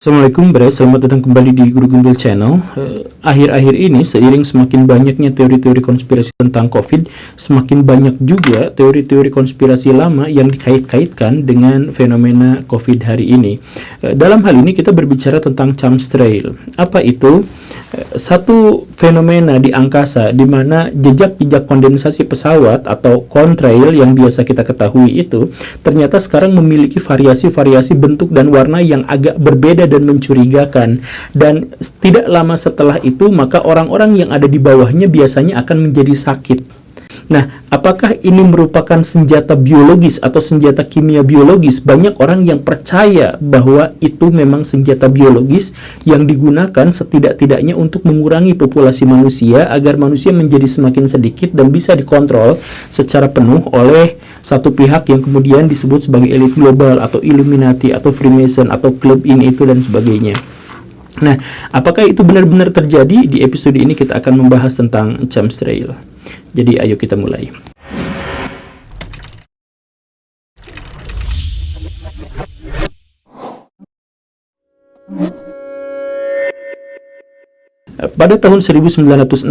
Assalamualaikum bros, selamat datang kembali di Guru Gembel Channel. Akhir-akhir ini seiring semakin banyaknya teori-teori konspirasi tentang COVID, semakin banyak juga teori-teori konspirasi lama yang dikait-kaitkan dengan fenomena COVID hari ini. Dalam hal ini kita berbicara tentang chemtrail. Apa itu? Satu fenomena di angkasa di mana jejak-jejak kondensasi pesawat atau contrail yang biasa kita ketahui itu ternyata sekarang memiliki variasi-variasi bentuk dan warna yang agak berbeda dan mencurigakan, dan tidak lama setelah itu maka orang-orang yang ada di bawahnya biasanya akan menjadi sakit. Nah, apakah ini merupakan senjata biologis atau senjata kimia biologis? Banyak orang yang percaya bahwa itu memang senjata biologis yang digunakan setidak-tidaknya untuk mengurangi populasi manusia agar manusia menjadi semakin sedikit dan bisa dikontrol secara penuh oleh satu pihak yang kemudian disebut sebagai elit global atau Illuminati atau Freemason atau klub ini itu dan sebagainya. Nah, apakah itu benar-benar terjadi? Di episode ini kita akan membahas tentang chemtrail. Jadi ayo kita mulai. Pada tahun 1966,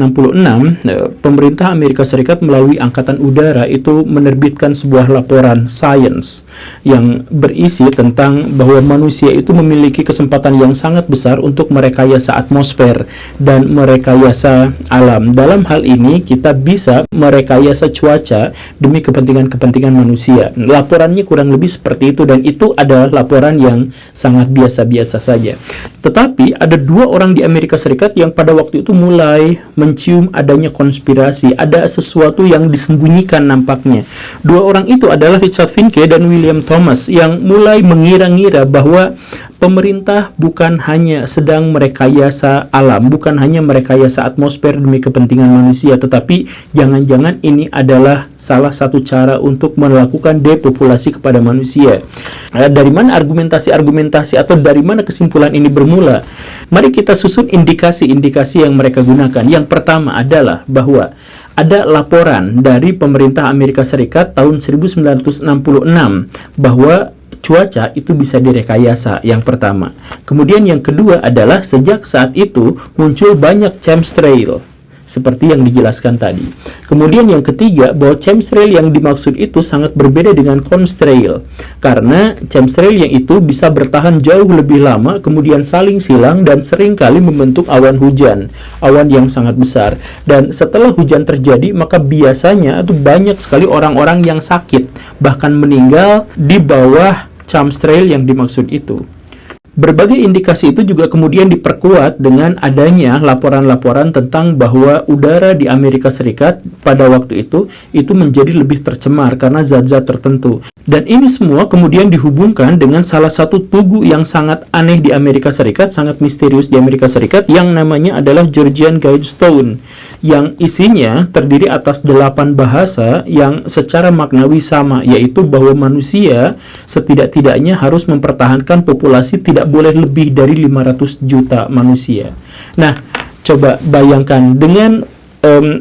pemerintah Amerika Serikat melalui Angkatan Udara itu menerbitkan sebuah laporan Science yang berisi tentang bahwa manusia itu memiliki kesempatan yang sangat besar untuk merekayasa atmosfer dan merekayasa alam. Dalam hal ini, kita bisa merekayasa cuaca demi kepentingan-kepentingan manusia. Laporannya kurang lebih seperti itu, dan itu adalah laporan yang sangat biasa-biasa saja. Tetapi ada dua orang di Amerika Serikat yang pada waktu itu mulai mencium adanya konspirasi, ada sesuatu yang disembunyikan nampaknya. Dua orang itu adalah Richard Finke dan William Thomas yang mulai mengira-ngira bahwa pemerintah bukan hanya sedang merekayasa alam, bukan hanya merekayasa atmosfer demi kepentingan manusia, tetapi jangan-jangan ini adalah salah satu cara untuk melakukan depopulasi kepada manusia. Dari mana argumentasi-argumentasi atau dari mana kesimpulan ini bermula? Mari kita susun indikasi-indikasi yang mereka gunakan. Yang pertama adalah bahwa ada laporan dari pemerintah Amerika Serikat tahun 1966 bahwa cuaca itu bisa direkayasa, yang pertama. Kemudian yang kedua adalah sejak saat itu muncul banyak chemtrail seperti yang dijelaskan tadi. Kemudian yang ketiga, bahwa chemtrail yang dimaksud itu sangat berbeda dengan contrail, karena chemtrail yang itu bisa bertahan jauh lebih lama, kemudian saling silang dan seringkali membentuk awan hujan, awan yang sangat besar. Dan setelah hujan terjadi, maka biasanya itu banyak sekali orang-orang yang sakit, bahkan meninggal di bawah chemtrail yang dimaksud itu. Berbagai indikasi itu juga kemudian diperkuat dengan adanya laporan-laporan tentang bahwa udara di Amerika Serikat pada waktu itu menjadi lebih tercemar karena zat-zat tertentu. Dan ini semua kemudian dihubungkan dengan salah satu tugu yang sangat aneh di Amerika Serikat, sangat misterius di Amerika Serikat, yang namanya adalah Georgian Guidestone, yang isinya terdiri atas 8 bahasa yang secara maknawi sama, yaitu bahwa manusia setidak-tidaknya harus mempertahankan populasi tidak boleh lebih dari 500 juta manusia. Nah, coba bayangkan dengan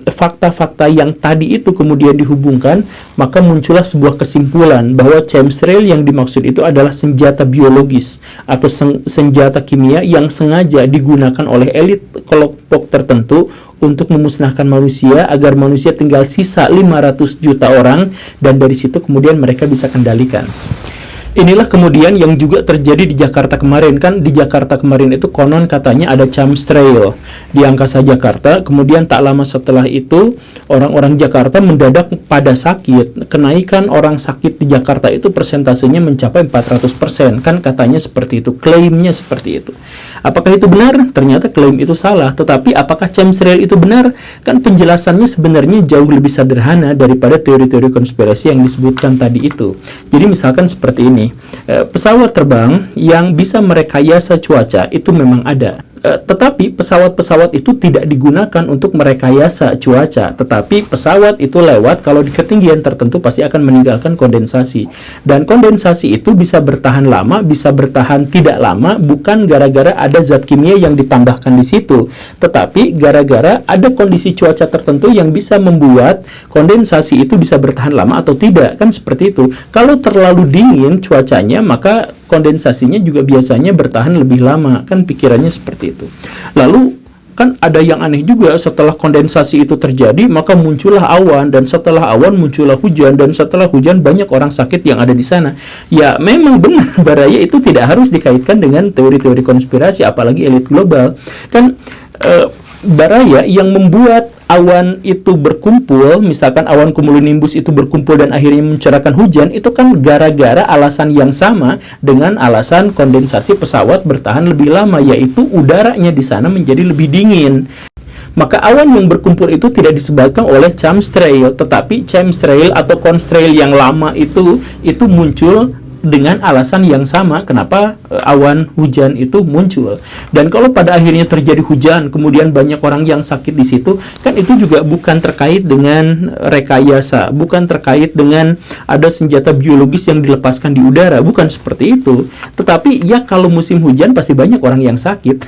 fakta-fakta yang tadi itu kemudian dihubungkan, maka muncullah sebuah kesimpulan bahwa chemtrail yang dimaksud itu adalah senjata biologis atau senjata kimia yang sengaja digunakan oleh elit kelompok tertentu untuk memusnahkan manusia agar manusia tinggal sisa 500 juta orang, dan dari situ kemudian mereka bisa kendalikan. Inilah kemudian yang juga terjadi di Jakarta kemarin. Kan di Jakarta kemarin itu konon katanya ada chemtrail di angkasa Jakarta. Kemudian tak lama setelah itu orang-orang Jakarta mendadak pada sakit. Kenaikan orang sakit di Jakarta itu persentasenya mencapai 400%. Kan katanya seperti itu, klaimnya seperti itu. Apakah itu benar? Ternyata klaim itu salah. Tetapi apakah chemtrail itu benar? Kan penjelasannya sebenarnya jauh lebih sederhana daripada teori-teori konspirasi yang disebutkan tadi itu. Jadi misalkan seperti ini, pesawat terbang yang bisa merekayasa cuaca itu memang ada. Tetapi pesawat-pesawat itu tidak digunakan untuk merekayasa cuaca, tetapi pesawat itu lewat kalau di ketinggian tertentu pasti akan meninggalkan kondensasi. Dan kondensasi itu bisa bertahan lama, bisa bertahan tidak lama, bukan gara-gara ada zat kimia yang ditambahkan di situ, tetapi gara-gara ada kondisi cuaca tertentu yang bisa membuat kondensasi itu bisa bertahan lama atau tidak, kan seperti itu. Kalau terlalu dingin cuacanya, maka kondensasinya juga biasanya bertahan lebih lama, kan pikirannya seperti itu. Lalu kan ada yang aneh juga, setelah kondensasi itu terjadi maka muncullah awan, dan setelah awan muncullah hujan, dan setelah hujan banyak orang sakit yang ada di sana. Ya memang benar Baraya, itu tidak harus dikaitkan dengan teori-teori konspirasi, apalagi elit global. Kan Baraya yang membuat awan itu berkumpul, misalkan awan cumulonimbus itu berkumpul dan akhirnya mencerahkan hujan, itu kan gara-gara alasan yang sama dengan alasan kondensasi pesawat bertahan lebih lama, yaitu udaranya di sana menjadi lebih dingin. Maka awan yang berkumpul itu tidak disebabkan oleh chemtrail, tetapi chemtrail atau contrail yang lama itu muncul dengan alasan yang sama kenapa awan hujan itu muncul. Dan kalau pada akhirnya terjadi hujan, kemudian banyak orang yang sakit di situ, kan itu juga bukan terkait dengan rekayasa, bukan terkait dengan ada senjata biologis yang dilepaskan di udara, bukan seperti itu. Tetapi ya kalau musim hujan pasti banyak orang yang sakit.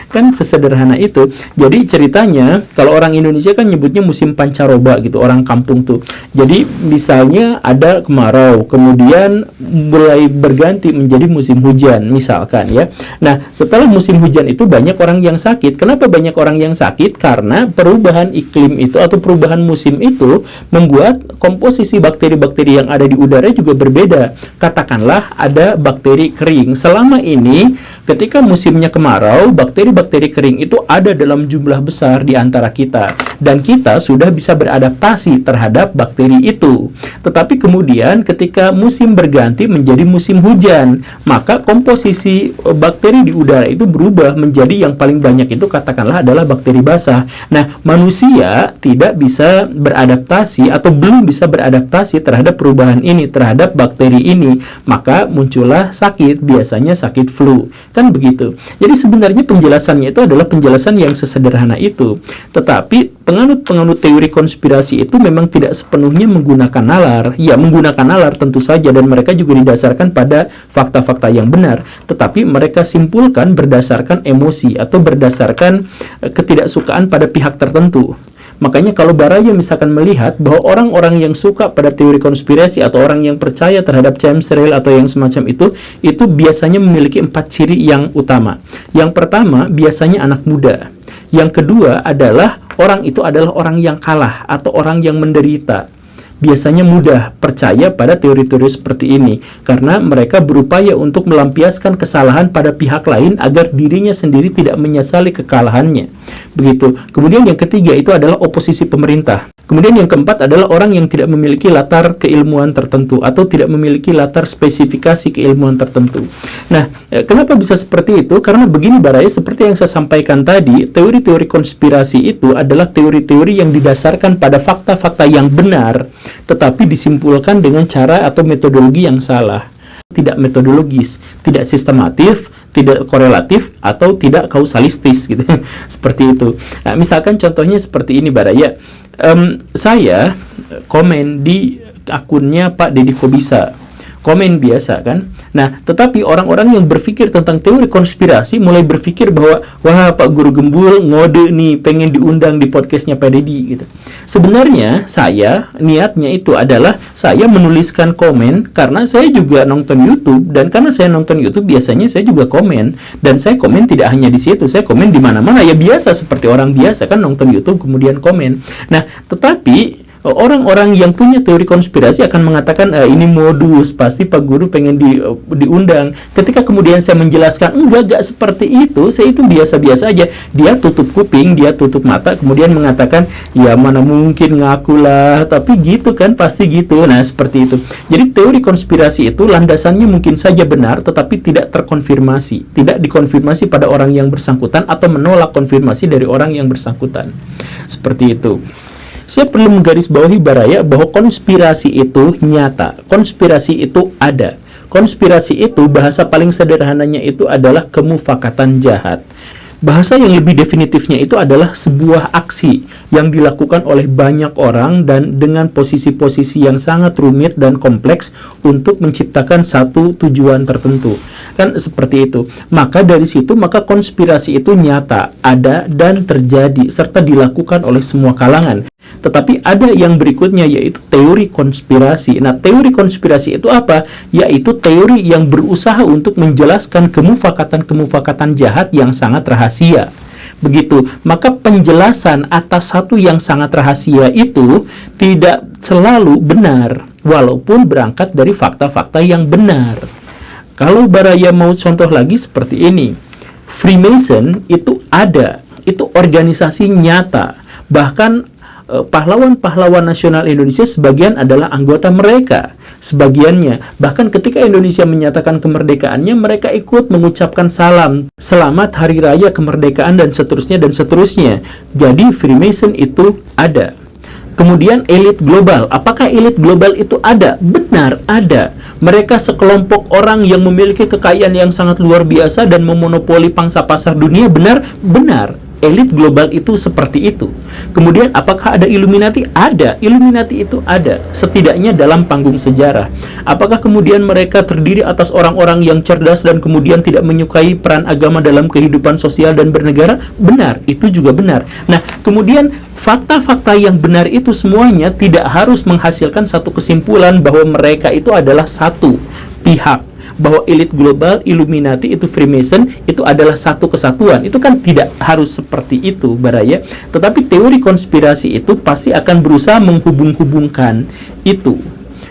Kan sesederhana itu. Jadi ceritanya kalau orang Indonesia kan nyebutnya musim pancaroba gitu, orang kampung tuh. Jadi misalnya ada kemarau, kemudian mulai berganti menjadi musim hujan misalkan ya. Nah, setelah musim hujan itu banyak orang yang sakit. Kenapa banyak orang yang sakit? Karena perubahan iklim itu atau perubahan musim itu membuat komposisi bakteri-bakteri yang ada di udara juga berbeda. Katakanlah ada bakteri kering. Selama ini ketika musimnya kemarau, bakteri-bakteri kering itu ada dalam jumlah besar di antara kita, dan kita sudah bisa beradaptasi terhadap bakteri itu. Tetapi kemudian ketika musim berganti menjadi musim hujan, maka komposisi bakteri di udara itu berubah menjadi yang paling banyak itu katakanlah adalah bakteri basah. Nah, manusia tidak bisa beradaptasi atau belum bisa beradaptasi terhadap perubahan ini, terhadap bakteri ini, maka muncullah sakit, biasanya sakit flu. Kan begitu. Jadi sebenarnya penjelasannya itu adalah penjelasan yang sesederhana itu. Tetapi penganut-penganut teori konspirasi itu memang tidak sepenuhnya menggunakan nalar. Ya, menggunakan nalar tentu saja, dan mereka juga didasarkan pada fakta-fakta yang benar. Tetapi mereka simpulkan berdasarkan emosi atau berdasarkan ketidaksukaan pada pihak tertentu. Makanya kalau Baraya misalkan melihat bahwa orang-orang yang suka pada teori konspirasi atau orang yang percaya terhadap chemtrail atau yang semacam itu biasanya memiliki 4 ciri yang utama. Yang pertama, biasanya anak muda. Yang kedua adalah orang itu adalah orang yang kalah atau orang yang menderita. Biasanya mudah percaya pada teori-teori seperti ini karena mereka berupaya untuk melampiaskan kesalahan pada pihak lain agar dirinya sendiri tidak menyesali kekalahannya. Begitu. Kemudian yang ketiga itu adalah oposisi pemerintah. Kemudian yang keempat adalah orang yang tidak memiliki latar keilmuan tertentu atau tidak memiliki latar spesifikasi keilmuan tertentu. Nah, kenapa bisa seperti itu? Karena begini Baraya, seperti yang saya sampaikan tadi, teori-teori konspirasi itu adalah teori-teori yang didasarkan pada fakta-fakta yang benar, tetapi disimpulkan dengan cara atau metodologi yang salah. Tidak metodologis, tidak sistematif, tidak korelatif, atau tidak kausalistis gitu. Seperti itu. Nah, misalkan contohnya seperti ini Baraya. Saya komen di akunnya Pak Deddy Kobisa, komen biasa kan. Nah, tetapi orang-orang yang berpikir tentang teori konspirasi mulai berpikir bahwa wah Pak Guru Gembul ngode nih, pengen diundang di podcastnya Pak Deddy gitu. Sebenarnya saya niatnya itu adalah saya menuliskan komen karena saya juga nonton YouTube, dan karena saya nonton YouTube biasanya saya juga komen, dan saya komen tidak hanya di situ, saya komen di mana-mana ya, biasa seperti orang biasa kan nonton YouTube kemudian komen. Nah, tetapi orang-orang yang punya teori konspirasi akan mengatakan ini modus, pasti Pak Guru pengen diundang. Ketika kemudian saya menjelaskan enggak seperti itu, saya itu biasa-biasa aja, dia tutup kuping, dia tutup mata, kemudian mengatakan ya mana mungkin ngaku lah, tapi gitu kan, pasti gitu. Nah, seperti itu. Jadi teori konspirasi itu landasannya mungkin saja benar, tetapi tidak terkonfirmasi, tidak dikonfirmasi pada orang yang bersangkutan atau menolak konfirmasi dari orang yang bersangkutan. Seperti itu. Saya perlu menggarisbawahi Baraya bahwa konspirasi itu nyata, konspirasi itu ada. Konspirasi itu bahasa paling sederhananya itu adalah kemufakatan jahat. Bahasa yang lebih definitifnya itu adalah sebuah aksi yang dilakukan oleh banyak orang dan dengan posisi-posisi yang sangat rumit dan kompleks untuk menciptakan satu tujuan tertentu. Kan seperti itu. Maka dari situ, maka konspirasi itu nyata, ada dan terjadi serta dilakukan oleh semua kalangan. Tetapi ada yang berikutnya, yaitu teori konspirasi. Nah, teori konspirasi itu apa? Yaitu teori yang berusaha untuk menjelaskan kemufakatan-kemufakatan jahat yang sangat rahasia. Begitu. Maka penjelasan atas satu yang sangat rahasia itu tidak selalu benar, walaupun berangkat dari fakta-fakta yang benar. Kalau Baraya mau contoh lagi seperti ini, Freemason itu ada, itu organisasi nyata. Bahkan pahlawan-pahlawan nasional Indonesia sebagian adalah anggota mereka, sebagiannya. Bahkan ketika Indonesia menyatakan kemerdekaannya, mereka ikut mengucapkan salam, selamat hari raya kemerdekaan dan seterusnya dan seterusnya. Jadi Freemason itu ada. Kemudian elit global. Apakah elit global itu ada? Benar, ada. Mereka sekelompok orang yang memiliki kekayaan yang sangat luar biasa dan memonopoli pangsa pasar dunia. Benar? Benar. Elit global itu seperti itu. Kemudian apakah ada Illuminati? Ada. Illuminati itu ada, setidaknya dalam panggung sejarah. Apakah kemudian mereka terdiri atas orang-orang yang cerdas dan kemudian tidak menyukai peran agama dalam kehidupan sosial dan bernegara? Benar, itu juga benar. Nah, kemudian fakta-fakta yang benar itu semuanya tidak harus menghasilkan satu kesimpulan bahwa mereka itu adalah satu pihak, bahwa elit global, Illuminati, itu Freemason, itu adalah satu kesatuan. Itu kan tidak harus seperti itu, Baraya. Tetapi teori konspirasi itu pasti akan berusaha menghubung-hubungkan itu.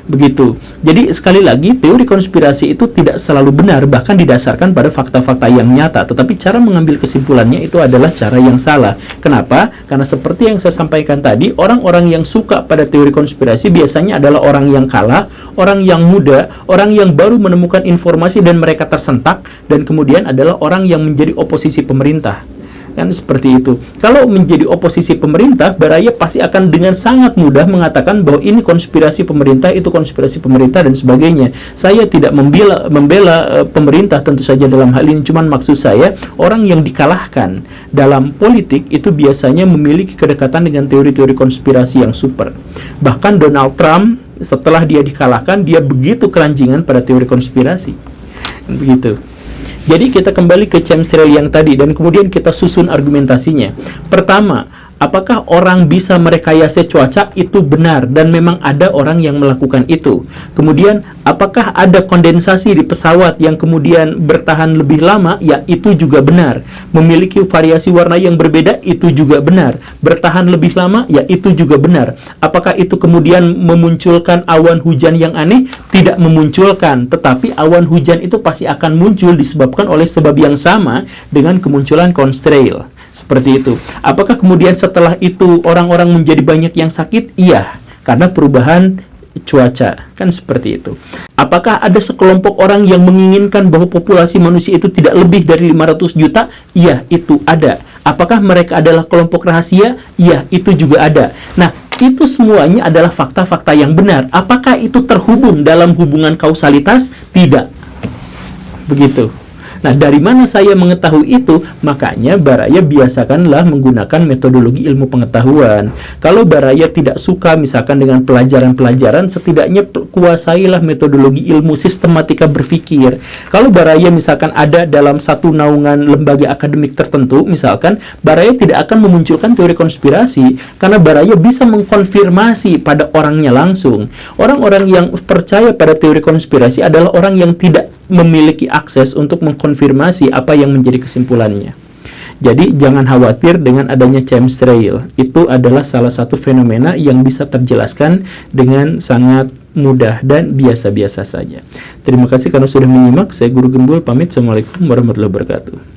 Begitu. Jadi sekali lagi, teori konspirasi itu tidak selalu benar, bahkan didasarkan pada fakta-fakta yang nyata. Tetapi cara mengambil kesimpulannya itu adalah cara yang salah. Kenapa? Karena seperti yang saya sampaikan tadi, orang-orang yang suka pada teori konspirasi biasanya adalah orang yang kalah, orang yang muda, orang yang baru menemukan informasi dan mereka tersentak, dan kemudian adalah orang yang menjadi oposisi pemerintah. Kan seperti itu. Kalau menjadi oposisi pemerintah, Baraya pasti akan dengan sangat mudah mengatakan bahwa ini konspirasi pemerintah, itu konspirasi pemerintah dan sebagainya. Saya tidak membela pemerintah tentu saja dalam hal ini, cuman maksud saya orang yang dikalahkan dalam politik itu biasanya memiliki kedekatan dengan teori-teori konspirasi yang super. Bahkan Donald Trump setelah dia dikalahkan, dia begitu keranjingan pada teori konspirasi. Begitu. Jadi kita kembali ke chemtrail yang tadi dan kemudian kita susun argumentasinya. Pertama, apakah orang bisa merekayasa cuaca? Itu benar dan memang ada orang yang melakukan itu. Kemudian, apakah ada kondensasi di pesawat yang kemudian bertahan lebih lama? Ya, itu juga benar. Memiliki variasi warna yang berbeda? Itu juga benar. Bertahan lebih lama? Ya, itu juga benar. Apakah itu kemudian memunculkan awan hujan yang aneh? Tidak memunculkan, tetapi awan hujan itu pasti akan muncul disebabkan oleh sebab yang sama dengan kemunculan chemtrail. Seperti itu. Apakah kemudian setelah itu orang-orang menjadi banyak yang sakit? Iya, karena perubahan cuaca. Kan seperti itu. Apakah ada sekelompok orang yang menginginkan bahwa populasi manusia itu tidak lebih dari 500 juta? Iya, itu ada. Apakah mereka adalah kelompok rahasia? Iya, itu juga ada. Nah, itu semuanya adalah fakta-fakta yang benar. Apakah itu terhubung dalam hubungan kausalitas? Tidak. Begitu. Nah, dari mana saya mengetahui itu? Makanya Baraya biasakanlah menggunakan metodologi ilmu pengetahuan. Kalau Baraya tidak suka misalkan dengan pelajaran-pelajaran, setidaknya kuasailah metodologi ilmu sistematika berpikir. Kalau Baraya misalkan ada dalam satu naungan lembaga akademik tertentu, misalkan, Baraya tidak akan memunculkan teori konspirasi, karena Baraya bisa mengkonfirmasi pada orangnya langsung. Orang-orang yang percaya pada teori konspirasi adalah orang yang tidak memiliki akses untuk mengkonfirmasi apa yang menjadi kesimpulannya. Jadi jangan khawatir dengan adanya chemtrail. Itu adalah salah satu fenomena yang bisa terjelaskan dengan sangat mudah dan biasa-biasa saja. Terima kasih karena sudah menyimak. Saya Guru Gembul pamit. Assalamualaikum warahmatullahi wabarakatuh.